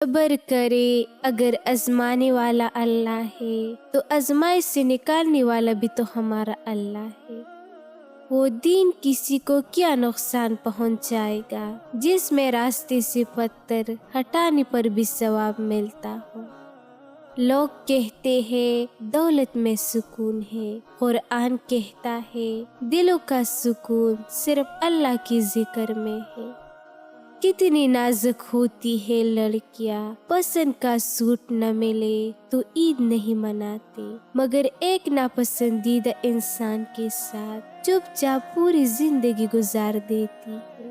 صبر کرے اگر آزمانے والا اللہ ہے تو آزمائش سے نکالنے والا بھی تو ہمارا اللہ ہے۔ وہ دین کسی کو کیا نقصان پہنچائے گا جس میں راستے سے پتھر ہٹانے پر بھی ثواب ملتا ہو۔ لوگ کہتے ہیں دولت میں سکون ہے، قرآن کہتا ہے دلوں کا سکون صرف اللہ کے ذکر میں ہے۔ کتنی نازک ہوتی ہے لڑکیاں، پسند کا سوٹ نہ ملے تو عید نہیں مناتے، مگر ایک ناپسندیدہ انسان کے ساتھ چپ چاپ پوری زندگی گزار دیتی ہے۔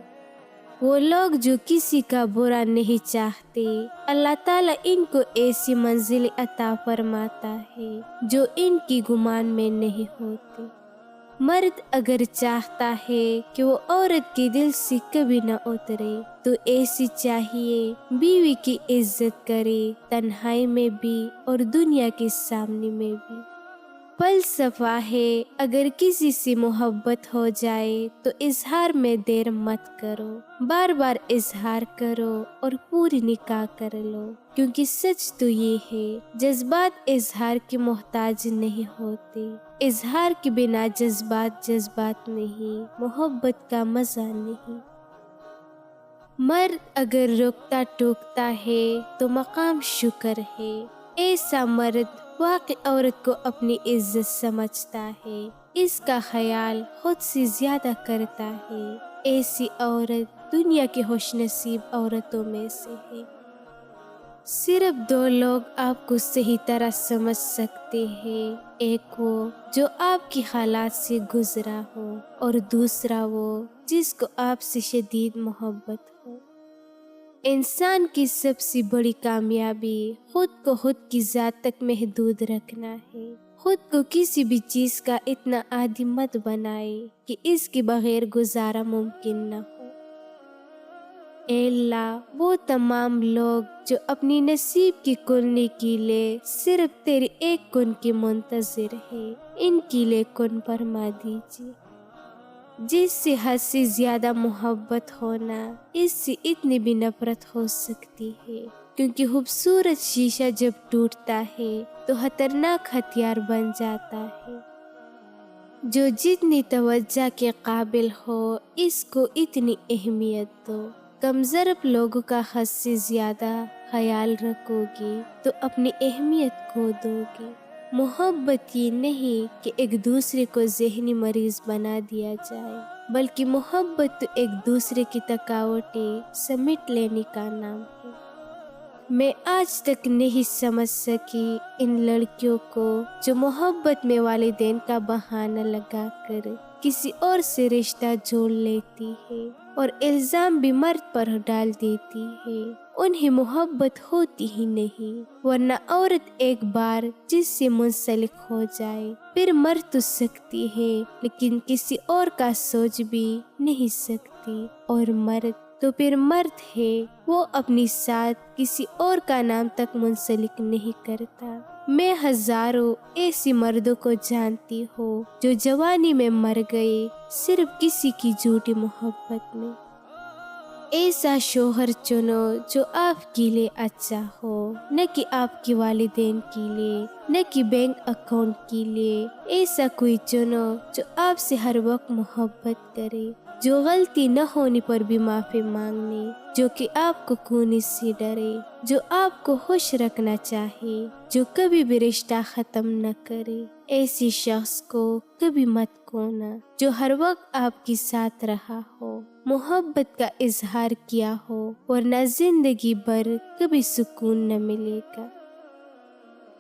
وہ لوگ جو کسی کا برا نہیں چاہتے، اللہ تعالیٰ ان کو ایسی منزل عطا فرماتا ہے جو ان کی گمان میں نہیں ہوتی۔ مرد اگر چاہتا ہے کہ وہ عورت کے دل سے کبھی نہ اترے تو ایسی چاہیے بیوی کی عزت کرے، تنہائی میں بھی اور دنیا کے سامنے میں بھی۔ فلسفہ ہے اگر کسی سے محبت ہو جائے تو اظہار میں دیر مت کرو، بار بار اظہار کرو اور پوری نکاح کر لو، کیونکہ سچ تو یہ ہے جذبات اظہار کے محتاج نہیں ہوتے۔ اظہار کے بنا جذبات نہیں، محبت کا مزہ نہیں۔ مرد اگر روکتا ٹوکتا ہے تو مقام شکر ہے۔ ایسا مرد واقعی عورت کو اپنی عزت سمجھتا ہے، اس کا خیال خود سے زیادہ کرتا ہے۔ ایسی عورت دنیا کی خوش نصیب عورتوں میں سے ہے۔ صرف دو لوگ آپ کو صحیح طرح سمجھ سکتے ہیں، ایک وہ جو آپ کی حالات سے گزرا ہو اور دوسرا وہ جس کو آپ سے شدید محبت ہو۔ انسان کی سب سے بڑی کامیابی خود کو خود کی ذات تک محدود رکھنا ہے۔ خود کو کسی بھی چیز کا اتنا عادی مت بنائے کہ اس کے بغیر گزارا ممکن نہ ہو۔ اے اللہ، وہ تمام لوگ جو اپنی نصیب کی کلنے کے لیے صرف تیرے ایک کن کے منتظر ہیں، ان کے لیے کن فرما دیجیے۔ جس سے حد سے زیادہ محبت ہونا، اس سے اتنی بھی نفرت ہو سکتی ہے، کیونکہ خوبصورت شیشہ جب ٹوٹتا ہے تو خطرناک ہتھیار بن جاتا ہے۔ جو جتنی توجہ کے قابل ہو اس کو اتنی اہمیت دو۔ کم ضرب لوگوں کا حد سے زیادہ خیال رکھو گے تو اپنی اہمیت کھو دو گے۔ محبت یہ نہیں کہ ایک دوسرے کو ذہنی مریض بنا دیا جائے، بلکہ محبت تو ایک دوسرے کی تھکاوٹیں سمیٹ لینے کا نام ہے۔ میں آج تک نہیں سمجھ سکی ان لڑکیوں کو جو محبت میں والدین کا بہانہ لگا کر کسی اور سے رشتہ جوڑ لیتی ہے اور الزام بھی مرد پر ڈال دیتی ہے۔ انہیں محبت ہوتی ہی نہیں، ورنہ عورت ایک بار جس سے منسلک ہو جائے پھر مر تو سکتی ہے لیکن کسی اور کا سوچ بھی نہیں سکتی، اور مرد تو پھر مرد ہے، وہ اپنی ساتھ کسی اور کا نام تک منسلک نہیں کرتا۔ میں ہزاروں ایسی مردوں کو جانتی ہوں جو جوانی میں مر گئے صرف کسی کی جھوٹی محبت میں۔ ایسا شوہر چنو جو آپ کے لیے اچھا ہو، نہ کہ آپ کے والدین کے لیے، نہ کہ بینک اکاؤنٹ کے لیے۔ ایسا کوئی چنو جو آپ سے ہر وقت محبت کرے، جو غلطی نہ ہونے پر بھی معافی مانگنے، جو کہ آپ کو کھونے سے ڈرے، جو آپ کو خوش رکھنا چاہے، جو کبھی بھی رشتہ ختم نہ کرے۔ ایسی شخص کو کبھی مت کھونا جو ہر وقت آپ کے ساتھ رہا ہو، محبت کا اظہار کیا ہو، ورنہ زندگی بھر کبھی سکون نہ ملے گا۔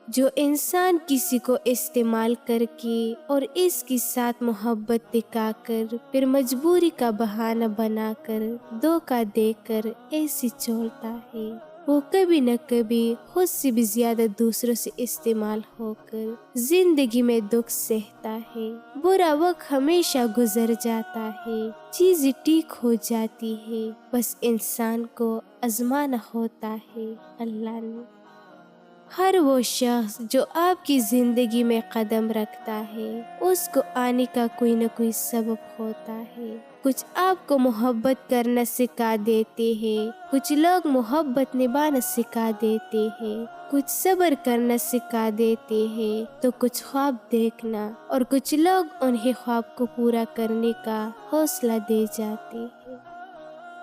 جو انسان کسی کو استعمال کر کے اور اس کے ساتھ محبت دکھا کر پھر مجبوری کا بہانہ بنا کر دھوکہ دے کر ایسے چھوڑتا ہے، وہ کبھی نہ کبھی خود سے بھی زیادہ دوسروں سے استعمال ہو کر زندگی میں دکھ سہتا ہے۔ برا وقت ہمیشہ گزر جاتا ہے، چیزیں ٹھیک ہو جاتی ہے، بس انسان کو آزمانا ہوتا ہے اللہ نے۔ ہر وہ شخص جو آپ کی زندگی میں قدم رکھتا ہے اس کو آنے کا کوئی نہ کوئی سبب ہوتا ہے۔ کچھ آپ کو محبت کرنا سکھا دیتے ہیں، کچھ لوگ محبت نبھانا سکھا دیتے ہیں، کچھ صبر کرنا سکھا دیتے ہیں تو کچھ خواب دیکھنا، اور کچھ لوگ انہیں خواب کو پورا کرنے کا حوصلہ دے جاتے ہیں۔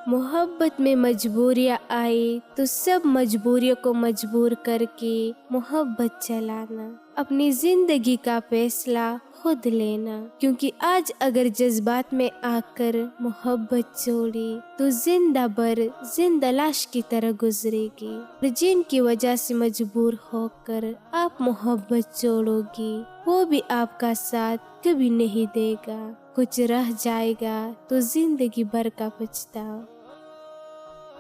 محبت میں مجبوریاں آئی تو سب مجبوریوں کو مجبور کر کے محبت چلانا، اپنی زندگی کا فیصلہ خود لینا، کیونکہ آج اگر جذبات میں آ کر محبت چھوڑی تو زندہ بر زندہ لاش کی طرح گزرے گی، اور جن کی وجہ سے مجبور ہو کر آپ محبت چھوڑو گی وہ بھی آپ کا ساتھ کبھی نہیں دے گا، کچھ رہ جائے گا تو زندگی بھر کا پچھتاوا۔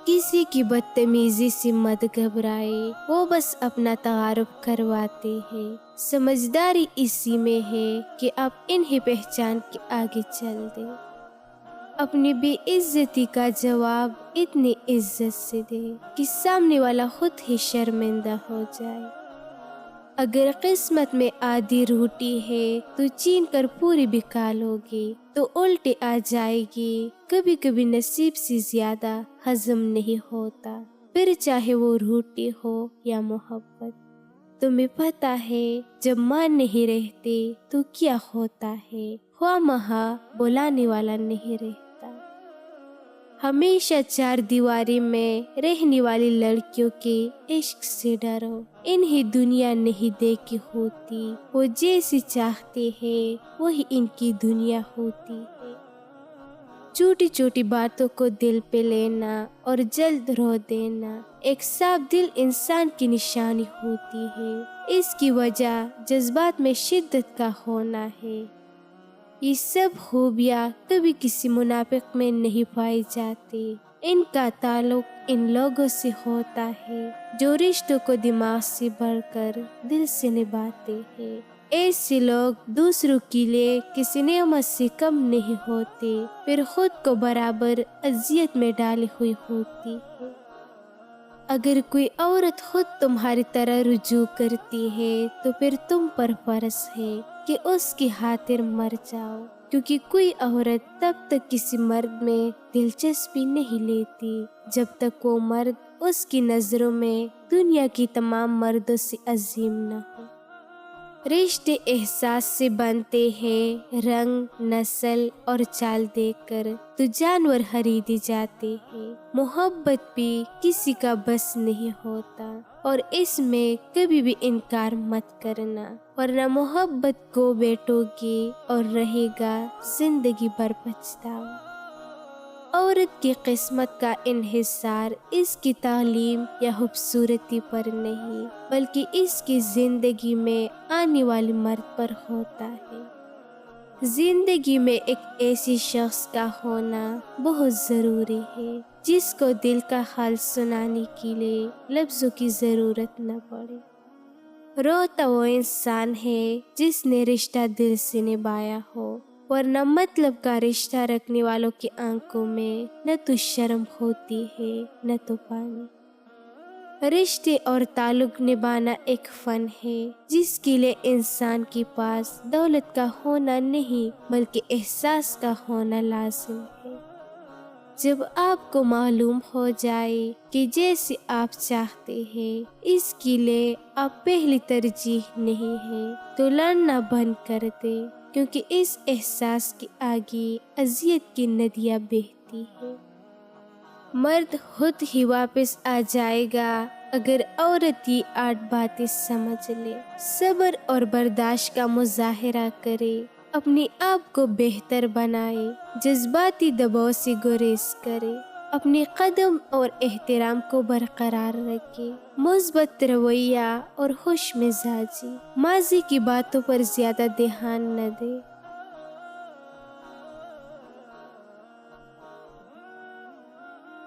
کسی کی بدتمیزی سے مت گھبرائے، وہ بس اپنا تعارف کرواتے ہیں، سمجھداری اسی میں ہے کہ آپ انہیں پہچان کے آگے چل دیں، اپنی بے عزتی کا جواب اتنی عزت سے دے کہ سامنے والا خود ہی شرمندہ ہو جائے۔ اگر قسمت میں آدھی روٹی ہے تو چین کر پوری بھی کھا لو گی تو الٹی آ جائے گی، کبھی کبھی نصیب سے زیادہ ہضم نہیں ہوتا، پھر چاہے وہ روٹی ہو یا محبت۔ تمہیں پتہ ہے جب ماں نہیں رہتے تو کیا ہوتا ہے، خواہ مہاں بلانے والا نہیں رہتا۔ ہمیشہ چار دیواری میں رہنے والی لڑکیوں کے عشق سے ڈرو، انہیں دنیا نہیں دیکھی ہوتی، وہ جیسی چاہتے ہیں وہی ان کی دنیا ہوتی ہے۔ چھوٹی چھوٹی باتوں کو دل پہ لینا اور جلد رو دینا ایک صاف دل انسان کی نشانی ہوتی ہے، اس کی وجہ جذبات میں شدت کا ہونا ہے۔ یہ سب خوبیاں کبھی کسی منافق میں نہیں پائی جاتی، ان کا تعلق ان لوگوں سے ہوتا ہے جو رشتوں کو دماغ سے بڑھ کر دل سے نبھاتے ہیں۔ ایسے لوگ دوسروں کے لیے کسی نعمت سے کم نہیں ہوتے، پھر خود کو برابر اذیت میں ڈالے ہوئے ہوتی ہے۔ اگر کوئی عورت خود تمہاری طرح رجوع کرتی ہے تو پھر تم پر فرض ہے کہ اس کی خاطر مر جاؤ، کیونکہ کوئی عورت تب تک کسی مرد میں دلچسپی نہیں لیتی جب تک وہ مرد اس کی نظروں میں دنیا کی تمام مردوں سے عظیم نہ ہو۔ رشتے احساس سے بنتے ہیں، رنگ، نسل اور چال دیکھ کر تو جانور خریدے جاتے ہیں۔ محبت بھی کسی کا بس نہیں ہوتا، اور اس میں کبھی بھی انکار مت کرنا، ورنہ محبت کو بیٹھو گی اور رہے گا زندگی بھر پچھتاوا۔ عورت کی قسمت کا انحصار اس کی تعلیم یا خوبصورتی پر نہیں، بلکہ اس کی زندگی میں آنے والے مرد پر ہوتا ہے۔ زندگی میں ایک ایسی شخص کا ہونا بہت ضروری ہے جس کو دل کا حال سنانے کے لیے لفظوں کی ضرورت نہ پڑے۔ روتا وہ انسان ہے جس نے رشتہ دل سے نبھایا ہو، ورنہ مطلب کا رشتہ رکھنے والوں کی آنکھوں میں نہ تو شرم ہوتی ہے نہ تو پانی۔ رشتے اور تعلق نبھانا ایک فن ہے جس کے لیے انسان کے پاس دولت کا ہونا نہیں بلکہ احساس کا ہونا لازم ہے۔ جب آپ کو معلوم ہو جائے کہ جیسے آپ چاہتے ہیں اس کے لیے آپ پہلی ترجیح نہیں ہے تو لڑنا بند کر دے، کیونکہ اس احساس کے آگے اذیت کی ندیاں بہتی ہے۔ مرد خود ہی واپس آ جائے گا اگر عورت یہ 8 باتیں سمجھ لے، صبر اور برداشت کا مظاہرہ کرے، اپنے آپ کو بہتر بنائے، جذباتی دباؤ سے گریز کرے، اپنے قدم اور احترام کو برقرار رکھے، مثبت رویہ اور خوش مزاجی، ماضی کی باتوں پر زیادہ دھیان نہ دے،